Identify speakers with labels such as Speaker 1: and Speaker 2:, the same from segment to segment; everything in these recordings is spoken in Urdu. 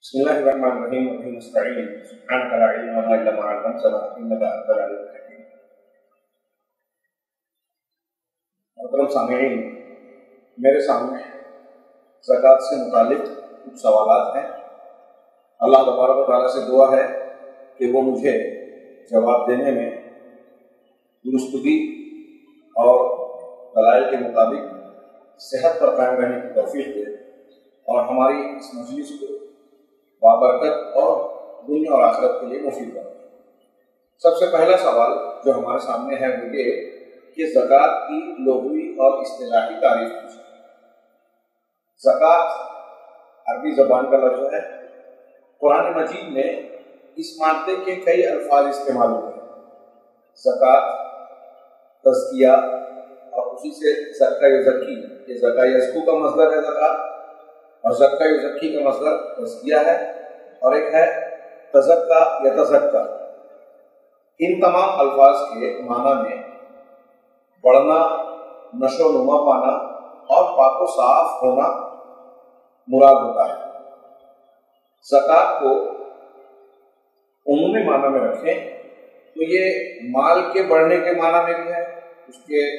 Speaker 1: بسم الله الرحمن الرحيم وبه نستعين سبحانك لا علم لنا الا ما علمتنا انك انت العليم الحكيم. محترم سامعین، میرے سامنے زکوٰۃ سے متعلق کچھ سوالات ہیں۔ اللہ تبارک و تعالیٰ سے دعا ہے کہ وہ مجھے جواب دینے میں درستگی اور دلائل کے مطابق صحت پر قائم رہنے کی توفیق دے اور ہماری اس مجلس کو بابرکت اور دنیا اور آخرت کے لیے مفید بنائے۔ سب سے پہلا سوال جو ہمارے سامنے ہے وہ یہ کہ زکوٰۃ کی لغوی اور اصطلاحی تعریف پوچھیں۔ زکوٰۃ عربی زبان کا لفظ ہے۔ قرآن مجید میں اس مادے کے کئی الفاظ استعمال ہوئے ہیں۔ زکوٰۃ، تزکیہ، اور اسی سے زکا یزکی، یہ زکا یزکو کا مصدر ہے زکوٰۃ، اور زکا یزکی کا مصدر تزکیہ ہے، اور ایک ہے تزکا یا تزکا۔ ان تمام الفاظ کے معنی میں بڑھنا، نشو و نما پانا اور پاک و صاف ہونا مراد ہوتا ہے۔ زکوٰۃ کو عمومی معنی میں رکھیں تو یہ مال کے بڑھنے کے معنی میں بھی ہے، اس کے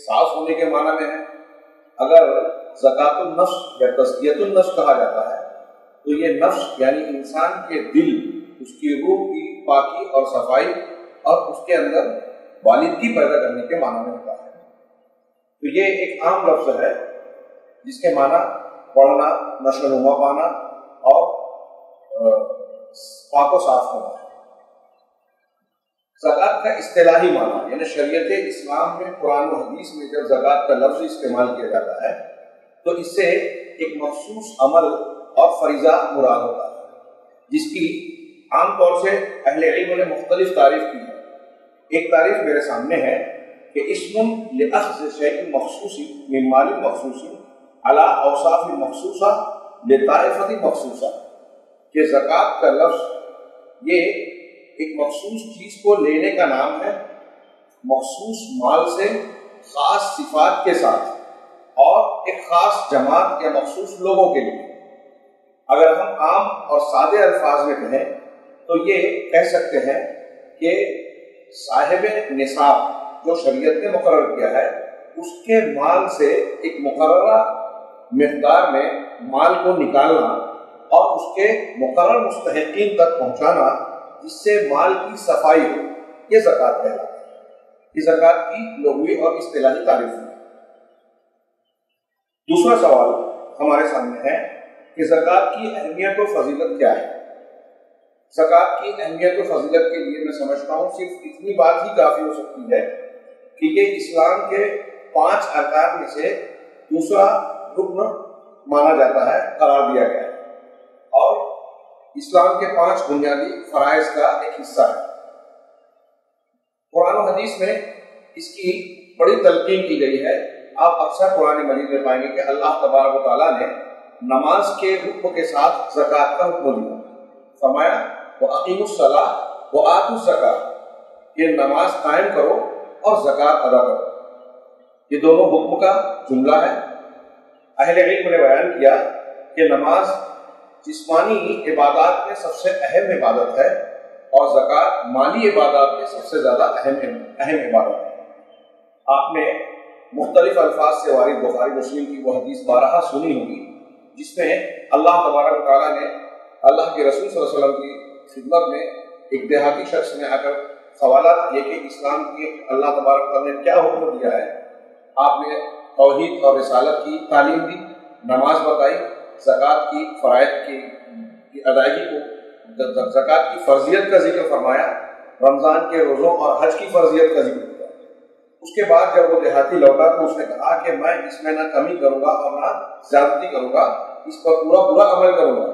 Speaker 1: صاف ہونے کے معنی میں ہے۔ اگر زکوٰۃ النفس یا تزکیۃ النفس کہا جاتا ہے تو یہ نفس یعنی انسان کے دل، اس کی روح کی پاکی اور صفائی اور اس کے اندر والدگی پیدا کرنے کے معنی میں ہوتا ہے۔ تو یہ ایک عام لفظ ہے جس کے معنی بڑھنا، نشو و نما پانا اور پاک و صاف ہونا ہے۔ زکوٰۃ کا اصطلاحی معنی یعنی شریعت اسلام میں قرآن و حدیث میں جب زکوٰۃ کا لفظ استعمال کیا جاتا ہے تو اس سے ایک مخصوص عمل اور فریضہ مراد ہوتا ہے، جس کی عام طور سے اہل علم نے مختلف تعریف کی ہے۔ ایک تعریف میرے سامنے ہے کہ اسم لأخذ شیء مخصوص من مال مخصوص علی اوصاف مخصوصہ لطائفۃ مخصوصہ، کہ زکوٰۃ کا لفظ یہ ایک مخصوص چیز کو لینے کا نام ہے، مخصوص مال سے خاص صفات کے ساتھ اور ایک خاص جماعت یا مخصوص لوگوں کے لیے۔ اگر ہم عام اور سادے الفاظ میں کہیں تو یہ کہہ سکتے ہیں کہ صاحب نصاب جو شریعت نے مقرر کیا ہے اس کے مال سے ایک مقررہ مقدار میں مال کو نکالنا اور اس کے مقرر مستحقین تک پہنچانا جس سے مال کی صفائی ہو، یہ زکوٰۃ کہلاتا ہے۔ یہ زکوٰۃ کی لغوی اور اصطلاحی تعریف ہے۔ دوسرا سوال ہمارے سامنے ہے کہ زکوٰۃ کی اہمیت و فضیلت کیا ہے؟ زکوٰۃ کی اہمیت و فضیلت کے لیے میں سمجھتا ہوں صرف اتنی بات ہی کافی ہو سکتی ہے کہ یہ اسلام کے 5 ارکان میں سے دوسرا رکن مانا جاتا ہے، قرار دیا گیا ہے، اور اسلام کے 5 بنیادی فرائض کا ایک حصہ ہے۔ قرآن و حدیث میں اس کی بڑی تلقین کی گئی ہے۔ آپ اکثر قرآن مجید میں پائیں گے کہ اللہ تبارک و تعالیٰ نے نماز کے حکم کے ساتھ زکوٰۃ کا حکم دیا، فرمایا وَأَقِیمُوا الصَّلَاةَ وَآتُوا الزَّکَاةَ، کہ نماز قائم کرو اور زکوٰۃ ادا کرو۔ یہ دونوں حکم کا جملہ ہے۔ اہل علم نے بیان کیا کہ نماز جسمانی عبادات میں سب سے اہم عبادت ہے اور زکوٰۃ مالی عبادات میں سب سے زیادہ اہم عبادت ہے۔ آپ نے مختلف الفاظ سے وارد بخاری مسلم کی وہ حدیث بارہا سنی ہوگی جس میں اللہ تبارک و تعالیٰ نے اللہ کے رسول صلی اللہ علیہ وسلم کی خدمت میں ایک دیہاتی شخص نے آ کر سوالات کیے کہ اسلام کی اللہ تبارک و تعالیٰ نے کیا حکم دیا ہے۔ آپ نے توحید اور رسالت کی تعلیم دی، نماز بتائی، زکوٰۃ کی فرائض کی ادائیگی کو، زکوٰۃ کی فرضیت کا ذکر فرمایا، رمضان کے روزوں اور حج کی فرضیت کا ذکر کیا۔ اس کے بعد جب وہ دیہاتی لوٹا تو اس نے کہا کہ میں اس میں نہ کمی کروں گا اور نہ زیادتی کروں گا، اس پر پورا عمل کروں گا۔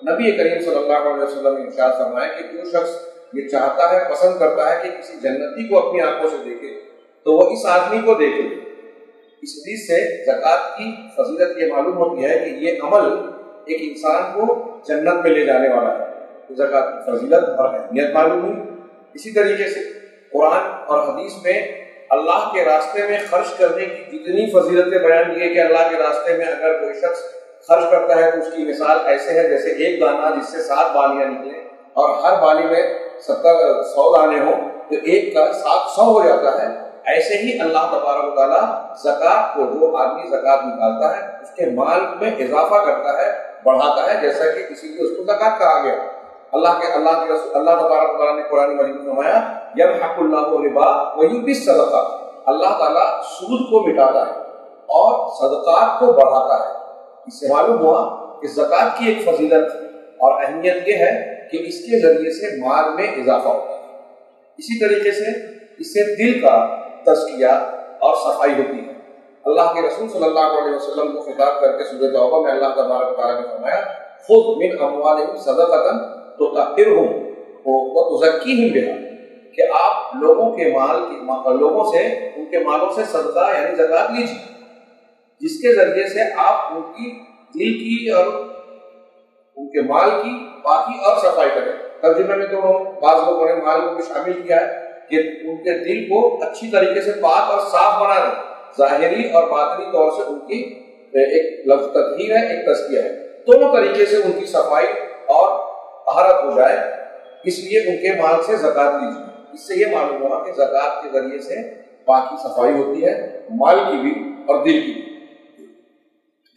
Speaker 1: نبی کریم صلی اللہ علیہ وسلم نے ارشاد فرمایا کہ جو شخص یہ چاہتا ہے، پسند کرتا ہے کہ کسی جنتی کو اپنی آنکھوں سے دیکھے تو وہ اس آدمی کو دیکھے۔ اس حدیث سے زکوٰۃ کی فضیلت یہ معلوم ہوتی ہے کہ یہ عمل ایک انسان کو جنت میں لے جانے والا ہے۔ زکوٰۃ کی فضیلت اور اہمیت معلوم ہوئی۔ اسی طریقے سے قرآن اور حدیث میں اللہ کے راستے میں خرچ کرنے کی جتنی فضیلتیں بیان کی ہے کہ اللہ کے راستے میں اگر کوئی شخص خرچ کرتا ہے تو اس کی مثال ایسے ہے جیسے ایک دانہ جس سے 7 بالیاں نکلیں اور ہر بالی میں 100 دانے ہوں تو ایک کا 700 ہو جاتا ہے. ایسے ہی اللہ تبارک و تعالیٰ زکوٰۃ کو، جو آدمی زکوٰۃ نکالتا ہے اس کے مال میں اضافہ کرتا ہے، بڑھاتا ہے، جیسا کہ اسی لیے اس کو زکوٰۃ کہا گیا. اللہ تبارک و تعالیٰ نے قرآن مجید میں فرمایا یمحق اللہ الربا ویربی الصدقات، اللہ تعالیٰ سود کو مٹاتا ہے اور صدقات کو بڑھاتا ہے. اس سے معلوم ہوا کہ زکوٰۃ کی ایک فضیلت اور اہمیت یہ ہے کہ اس کے ذریعے سے مال میں اضافہ ہوتا ہے. اسی طریقے سے اس سے دل کا تزکیہ اور صفائی ہوتی ہے. اللہ کے رسول صلی اللہ علیہ وسلم کو خطاب کر کے سورۃ توبہ میں اللہ تبارک و تعالیٰ نے فرمایا خذ من اموالہم صدقۃ تطہرہم وتزکیہم بہا، کہ آپ لوگوں سے ان کے مالوں سے صدقہ یعنی زکوٰۃ لیجیے، جس کے ذریعے سے آپ ان کی دل کی اور ان کے مال کی پاکی اور صفائی کریں. ترجمے میں تو بعض لوگوں نے مال کو شامل کیا ہے کہ ان کے دل کو اچھی طریقے سے پاک اور صاف بنا دیں، ظاہری اور باطنی طور سے ان کی ایک لفظ تطہیر ہے، ایک تزکیہ ہے، دونوں طریقے سے ان کی صفائی اور طہارت ہو جائے. اس لیے ان کے مال سے زکوٰۃ لیجیے. اس سے یہ معلوم ہوا کہ زکوٰۃ کے ذریعے سے پاکی صفائی ہوتی ہے، مال کی بھی اور دل کی بھی.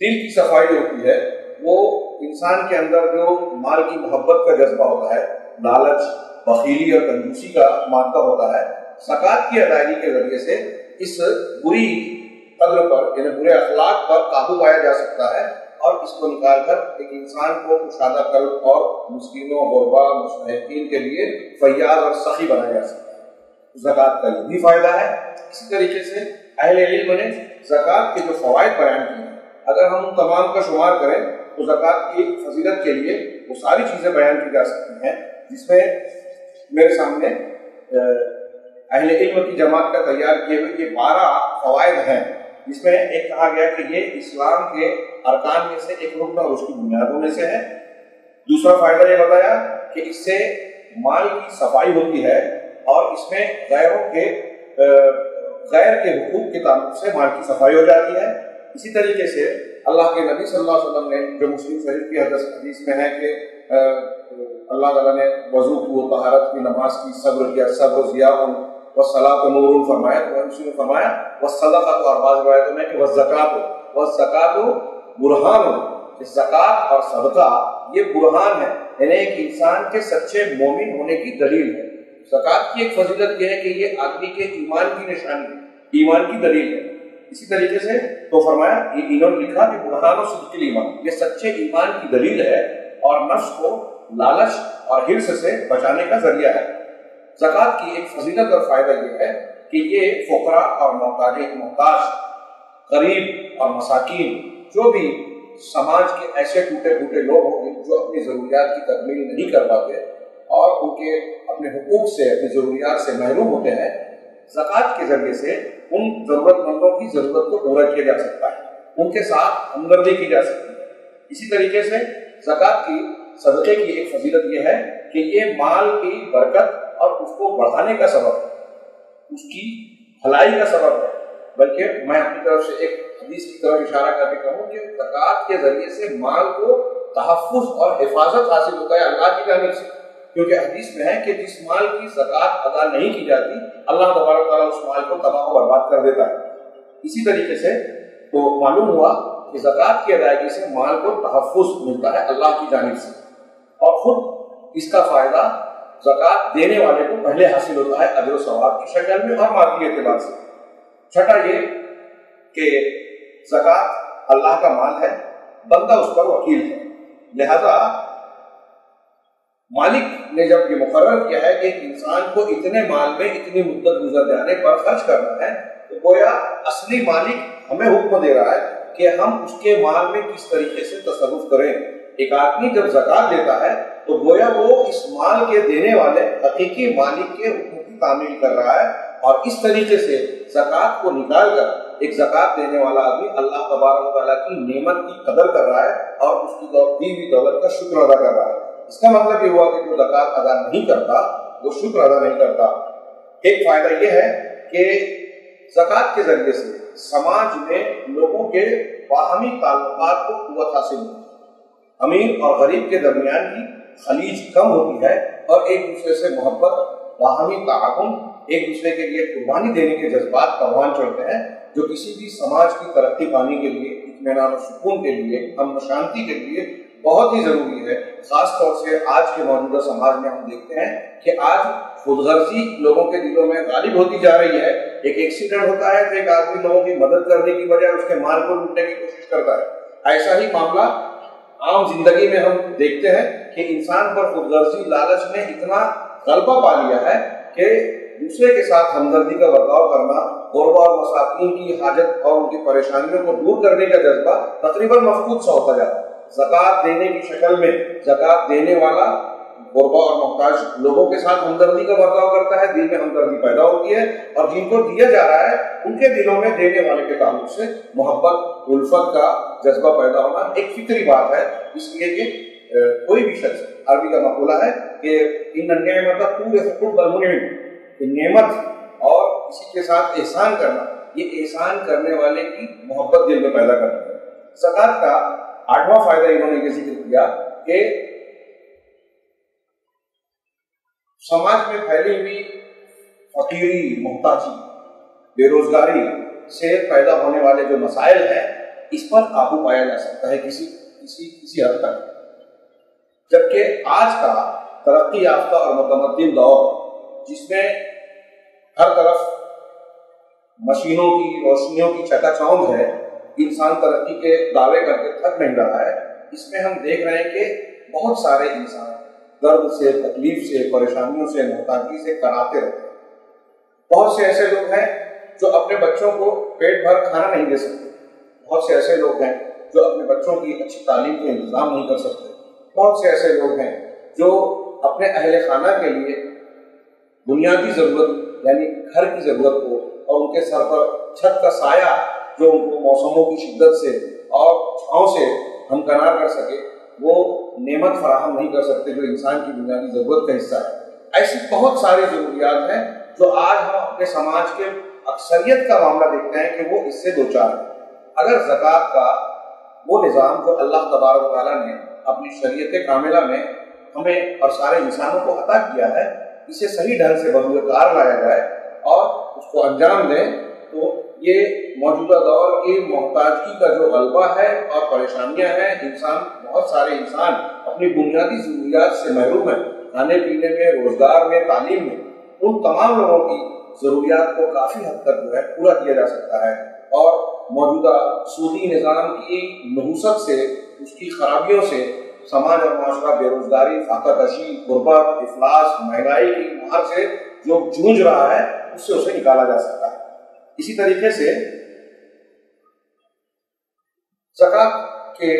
Speaker 1: دل کی صفائی ہوتی ہے وہ انسان کے اندر جو مال کی محبت کا جذبہ ہوتا ہے، لالچ، بخیلی اور کنجوسی کا مادہ ہوتا ہے، زکوٰۃ کی ادائیگی کے ذریعے سے اس بری قدر پر یعنی برے اخلاق پر قابو پایا جا سکتا ہے اور اس کو نکال کر ایک انسان کو کشادہ قلب اور مسکینوں، غربا، مستحقین کے لیے فیاض اور سخی بنایا جا سکتا ہے. زکوٰۃ کا یہ بھی فائدہ ہے. اسی طریقے سے اہل علم نے زکوٰۃ کے جو فوائد بیان کیے ہیں، اگر ہم ان تمام کا شمار کریں تو زکوٰۃ کی فضیلت کے لیے وہ ساری چیزیں بیان کی جا سکتی ہیں، جس میں میرے سامنے اہل علم کی جماعت کا تیار کیے ہوئے یہ 12 فوائد ہیں، جس میں ایک کہا گیا کہ یہ اسلام کے ارکان میں سے ایک رکن اور اس کی بنیادوں میں سے ہے. دوسرا فائدہ یہ بتایا کہ اس سے مال کی صفائی ہوتی ہے اور اس میں غیر کے حقوق کے تعلق سے مال کی صفائی ہو جاتی ہے. اسی طریقے سے اللہ کے نبی صلی اللہ علیہ وسلم نے جو مسلم شریف کی حدیث میں ہے کہ اللہ تعالیٰ نے وضو کی، طہارت کی، نماز کی، صبر کیا، صبر ضیاء والصلاۃ نور فرمایا، تو اسی میں فرمایا والصدقۃ، اور بعض روایتوں میں کہ والزکاۃ برہان، کہ زکوٰۃ اور صدقہ یہ برہان ہے، یعنی ایک انسان کے سچے مومن ہونے کی دلیل ہے. زکوٰۃ کی ایک فضیلت یہ ہے کہ یہ آدمی کے ایمان کی نشانی ہے، ایمان کی دلیل ہے. اسی طریقے سے تو فرمایا یہ انہوں نے لکھا کہ برہان و صدق الایمان، یہ سچے ایمان کی دلیل ہے اور نفس کو لالچ اور حرص سے بچانے کا ذریعہ ہے. زکوٰۃ کی ایک فضیلت اور فائدہ یہ ہے کہ یہ فقراء اور محتاج، غریب اور مساکین، جو بھی سماج کے ایسے ٹوٹے پھوٹے لوگ ہوں گے جو اپنی ضروریات کی تکمیل نہیں کر پاتے اور ان کے اپنے حقوق سے، اپنی ضروریات سے محروم ہوتے ہیں، زکوٰۃ کے ذریعے سے ان ضرورت مندوں کی ضرورت کو پورا کیا جا سکتا ہے، ان کے ساتھ ہمدردی کی جا سکتی ہے. اسی طریقے سے زکوٰۃ کی، صدقے کی ایک فضیلت یہ ہے کہ یہ مال کی برکت اور اس کو بڑھانے کا سبب ہے، اس کی بھلائی کا سبب ہے. بلکہ میں اپنی طرف سے ایک حدیث کی طرف اشارہ کر کے کہوں کہ زکوٰۃ کے ذریعے سے مال کو تحفظ اور حفاظت حاصل ہوتا ہے اللہ کی جانب سے، کیونکہ حدیث میں ہے کہ جس مال کی زکوٰۃ ادا نہیں کی جاتی اللہ تبارک تعالیٰ اس مال کو تباہ و برباد کر دیتا ہے. اسی طریقے سے تو معلوم ہوا کہ زکوٰۃ کی ادائیگی سے مال کو تحفظ ملتا ہے اللہ کی جانب سے، اور خود اس کا فائدہ زکوٰۃ دینے والے کو پہلے حاصل ہوتا ہے اجر و ثواب کی شکل میں اور مادی اعتبار سے. چھٹا یہ کہ زکوٰۃ اللہ کا مال ہے، بندہ اس پر وکیل ہے، لہذا مالک نے جب یہ مقرر کیا ہے کہ انسان کو اتنے مال میں اتنی مدت گزر جانے پر خرچ کرنا ہے، تو گویا اصلی مالک ہمیں حکم دے رہا ہے کہ ہم اس کے مال میں کس طریقے سے تصرف کریں. ایک آدمی جب زکوٰۃ دیتا ہے تو گویا وہ اس مال کے دینے والے حقیقی مالک کے حکم کی تعمیل کر رہا ہے، اور اس طریقے سے زکوٰۃ کو نکال کر ایک زکوٰۃ دینے والا آدمی اللہ تبارک و تعالیٰ کی نعمت کی قدر کر رہا ہے اور اس کی دی ہوئی دولت کا شکر ادا کر رہا ہے. اس کا مطلب یہ ہوا کہ جو زکوٰۃ ادا نہیں کرتا وہ شکر ادا نہیں کرتا. ایک فائدہ یہ ہے کہ زکوٰۃ کے ذریعے سے سماج میں لوگوں کے باہمی تعلقات کو قوت حاصل ہوتی ہے، امیر اور غریب کے درمیان کی خلیج کم ہوتی ہے، اور ایک دوسرے سے محبت، باہمی تعاون، ایک دوسرے کے لیے قربانی دینے کے جذبات پروان چڑھتے ہیں، جو کسی بھی سماج کی ترقی پانے کے لیے، اطمینان و سکون کے لیے، امن و شانتی کے لیے بہت ہی ضروری ہے۔ خاص طور سے آج کے موجودہ سماج میں ہم دیکھتے ہیں کہ آج خود غرضی لوگوں کے دلوں میں غالب ہوتی جا رہی ہے۔ ایک ایکسیڈنٹ ہوتا ہے تو ایک آدمی لوگوں کی مدد کرنے کی بجائے اس کے مال کو لوٹنے کی کوشش کرتا ہے۔ ایسا ہی معاملہ عام زندگی میں ہم دیکھتے ہیں کہ انسان پر خود غرضی، لالچ نے اتنا غلبہ پا لیا ہے کہ دوسرے کے ساتھ ہمدردی کا برتاؤ کرنا، غربا اور مساکین کی حاجت اور ان کی پریشانیوں کو دور کرنے کا جذبہ تقریباً مفقود سا ہوتا جاتا ہے۔ زکوٰۃ دینے کی شکل میں زکوٰۃ دینے والا غربا اور محتاج لوگوں کے ساتھ ہمدردی کا برتاؤ کرتا ہے، دل میں ہمدردی پیدا ہوتی ہے، اور جن کو دیا جا رہا ہے ان کے دلوں میں دینے والے کے تعلق سے محبت، الفت کا جذبہ پیدا ہونا ایک فطری بات ہے۔ اس لیے کہ کوئی بھی شخص، عربی کا مقولہ ہے کہ ان النعمت تورث حب المنعم، نعمت اور کسی کے ساتھ احسان کرنا یہ احسان کرنے والے کی محبت دل میں پیدا کرتا ہے۔ زکوٰۃ کا 8واں فائدہ انہوں نے یہ ذکر کیا کہ سماج میں پھیلی ہوئی فقیری، محتاجی، بے روزگاری سے پیدا ہونے والے جو مسائل ہیں اس پر قابو پایا جا سکتا ہے کسی حد تک، جبکہ آج کا ترقی یافتہ اور متمدن دور جس میں ہر طرف مشینوں کی روشنیوں کی چکا چوند ہے، انسان ترقی کے دعوے کر کے تھک نہیں رہا ہے، اس میں ہم دیکھ رہے ہیں کہ بہت سارے انسان درد سے، تکلیف سے، پریشانیوں سے، محتاجی سے کراتے رہتے ہیں۔ بہت سے ایسے لوگ ہیں جو اپنے بچوں کو پیٹ بھر کھانا نہیں دے سکتے، بہت سے ایسے لوگ ہیں جو اپنے بچوں کی اچھی تعلیم کا انتظام نہیں کر سکتے، بہت سے ایسے لوگ ہیں جو اپنے اہل خانہ کے لیے بنیادی ضرورت یعنی گھر کی ضرورت کو اور ان کے سر پر چھت کا سایہ جو ان کو موسموں کی شدت سے اور چھاؤں سے ہمکنار کر سکے، وہ نعمت فراہم نہیں کر سکتے جو انسان کی بنیادی ضرورت کا حصہ ہے۔ ایسی بہت ساری ضروریات ہیں جو آج ہم اپنے سماج کے اکثریت کا معاملہ دیکھتے ہیں کہ وہ اس سے دوچار ہے۔ اگر زکوٰۃ کا وہ نظام جو اللہ تبارک و تعالیٰ نے اپنی شریعت کاملہ میں ہمیں اور سارے انسانوں کو عطا کیا ہے، اسے صحیح ڈھنگ سے بروئے کار لایا جائے اور اس کو انجام دیں، تو یہ موجودہ دور کی محتاجی کا جو غلبہ ہے اور پریشانیاں ہیں، بہت سارے انسان اپنی بنیادی ضروریات سے محروم ہیں، کھانے پینے میں، روزگار میں، تعلیم میں، ان تمام لوگوں کی ضروریات کو کافی حد تک جو ہے پورا کیا جا سکتا ہے، اور موجودہ سودی نظام کی نحوست سے، اس کی خرابیوں سے سماج اور معاشرہ بے روزگاری، فاقہ کشی، غربت، افلاس، مہنگائی کی مار سے جو جونج رہا ہے اس سے اسے نکالا جا سکتا ہے۔ اسی طریقے سے زکوٰۃ کے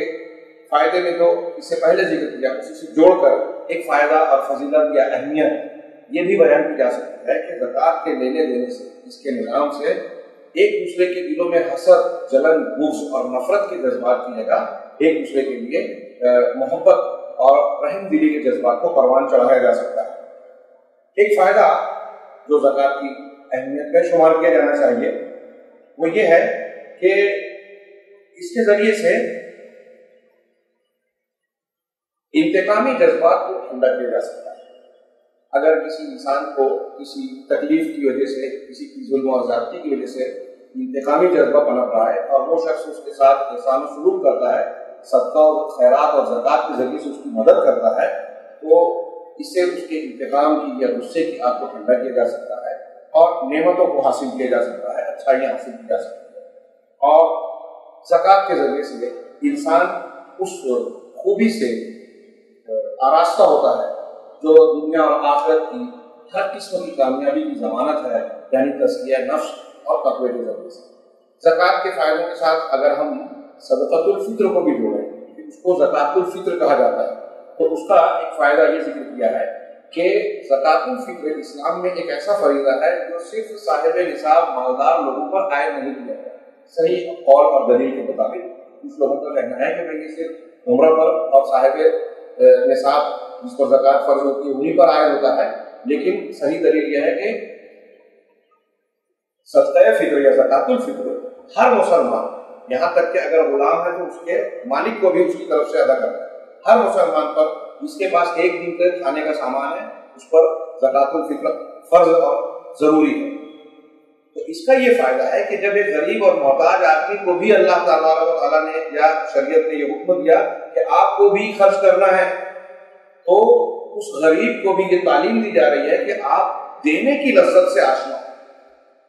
Speaker 1: فائدے میں جو اس سے پہلے ذکر کیا اسی سے جوڑ کر ایک فائدہ اور فضیلت یا اہمیت یہ بھی بیان کی جا سکتی ہے کہ زکوٰۃ کے لینے دینے سے، اس کے نظام سے ایک دوسرے کے دلوں میں حسد، جلن، بغض اور نفرت کے جذبات کی جگہ ایک دوسرے کے لیے محبت اور رحم دلی کے جذبات کو پروان چڑھایا جا سکتا ہے۔ ایک فائدہ جو زکوٰۃ کی اہمیت میں شمار کیا جانا چاہیے وہ یہ ہے کہ اس کے ذریعے سے انتقامی جذبات کو ٹھنڈا کیا جا سکتا ہے۔ اگر کسی انسان کو کسی تکلیف کی وجہ سے، کسی کی ظلم و زیادتی کی وجہ سے انتقامی جذبہ پنپ رہا ہے اور وہ شخص اس کے ساتھ احسان و سلوک کرتا ہے، صدقہ و خیرات اور زکوٰۃ کے ذریعے سے اس کی مدد کرتا ہے، تو اس سے اس کے انتقام کی یا غصے کی آگ کو ٹھنڈا کیا جا سکتا ہے اور نعمتوں کو حاصل کیا جا سکتا ہے، اچھائیاں حاصل کی جا سکتی ہیں، اور زکوٰۃ کے ذریعے سے انسان اس خوبی سے آراستہ ہوتا ہے جو دنیا اور آخرت کی ہر قسم کی کامیابی کی ضمانت ہے، یعنی تزکیہ نفس اور تقوی کے ذریعے سے۔ زکوٰۃ کے فائدوں کے ساتھ اگر ہم صدقۃ الفطر کو بھی جوڑیں، اس کو زکوٰۃ الفطر کہا جاتا ہے، تو اس کا ایک فائدہ یہ ذکر کیا ہے کہ زکوٰۃ الفطر اسلام میں ایک ایسا فریضہ ہے جو صرف صاحب نصاب مالدار لوگوں پر عائد نہیں کیا جاتا۔ صحیح قول اور دلیل کے مطابق کچھ لوگوں کا کہنا ہے کہ یہ صرف عمرہ پر اور صاحب نصاب جس پر زکوٰۃ فرض ہوتی ہے انہیں پر عائد ہوتا ہے، لیکن صحیح دلیل یہ ہے کہ صدقہ فطر یا زکوٰۃ الفطر ہر مسلمان یہاں تک کہ اگر غلام ہے تو اس کے مالک کو بھی اس کی طرف سے ادا کرنا ہے. ہر مسلمان پر جس کے پاس ایک دن کے کھانے کا سامان ہے اس پر زکوٰۃ الفطر فرض اور ضروری ہے. تو اس کا یہ فائدہ ہے کہ جب ایک غریب اور محتاج آدمی کو بھی اللہ تعالیٰ نے یا شریعت نے یہ حکم دیا کہ آپ کو بھی خرچ کرنا ہے، تو اس غریب کو بھی یہ تعلیم دی جا رہی ہے کہ آپ دینے کی لذت سے آشنا ہو.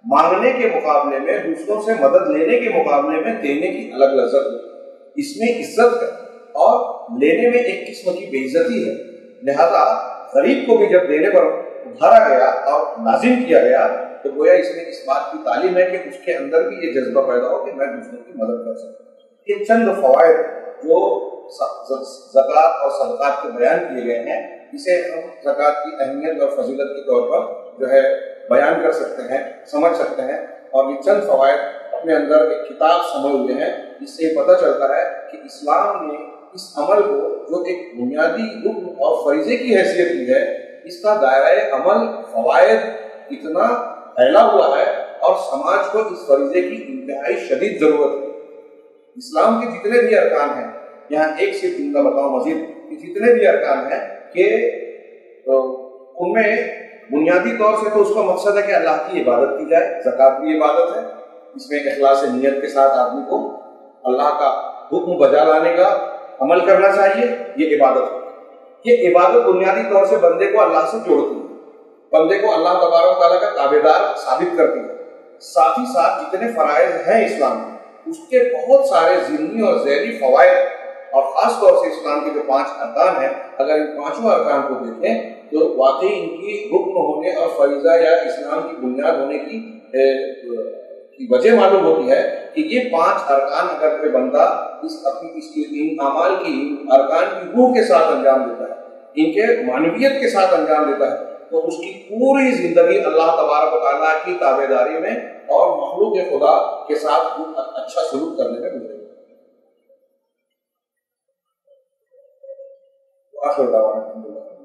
Speaker 1: مانگنے کے مقابلے میں، دوسروں سے مدد لینے کے مقابلے میں دینے کی الگ لذت ہے. اس میں عزت ہے اور لینے میں ایک قسم کی بے عزتی ہے. لہذا غریب کو بھی جب دینے پر ابھارا گیا اور لازم کیا گیا تو گویا اس میں اس بات کی تعلیم ہے کہ اس کے اندر بھی یہ جذبہ پیدا ہو کہ میں دوسروں کی مدد کر سکتا ہوں. یہ چند فوائد جو زکوٰۃ اور صدقات کے بیان کیے گئے ہیں، اسے ہم زکوٰۃ کی اہمیت اور فضیلت کے طور پر جو ہے بیان کر سکتے ہیں، سمجھ سکتے ہیں. اور یہ چند فوائد اپنے اندر ایک کتاب سمجھ ہوئے ہیں، جس سے یہ پتہ چلتا ہے کہ اسلام نے اس عمل کو جو ایک بنیادی رکن اور فریضے کی حیثیت کی ہے، اس کا دائرۂ عمل فوائد اتنا پھیلا ہوا ہے اور سماج کو اس فریضے کی انتہائی شدید ضرورت ہے. اسلام کے جتنے بھی ارکان ہیں، یہاں ایک صرف جملہ بتاؤں مزید، کہ جتنے بھی ارکان ہیں کہ ان میں بنیادی طور سے تو اس کا مقصد ہے کہ اللہ کی عبادت کی جائے. زکوٰۃ بھی عبادت ہے، اس میں اخلاص نیت کے ساتھ آدمی کو اللہ کا حکم بجا لانے کا عمل کرنا چاہیے. یہ عبادت ہے. یہ عبادت بنیادی طور سے بندے کو اللہ سے جوڑتی ہے، بندے کو اللہ تبارک و تعالیٰ کا تابعدار ثابت کرتی ہے. ساتھ ہی ساتھ جتنے فرائض ہیں اسلام میں، اس کے بہت سارے ضمنی اور ذیلی فوائد، اور خاص طور سے اسلام کے جو 5 ارکان ہیں، اگر ان 5 ارکان کو دیکھیں تو واقعی ان کی رکن ہونے اور فریضہ یا اسلام کی بنیاد ہونے کی وجہ معلوم ہوتی ہے کہ یہ 5 ارکان اگر کوئی بندہ ان اعمال کی ارکان کی روح کے ساتھ انجام دیتا ہے، ان کے معنویت کے ساتھ انجام دیتا ہے، تو اس کی پوری زندگی اللہ تبارک و تعالیٰ کی تابعداری میں اور مخلوق خدا کے ساتھ اچھا سلوک کرنے میں گزرے گی. آخر دعوانا الحمدللہ.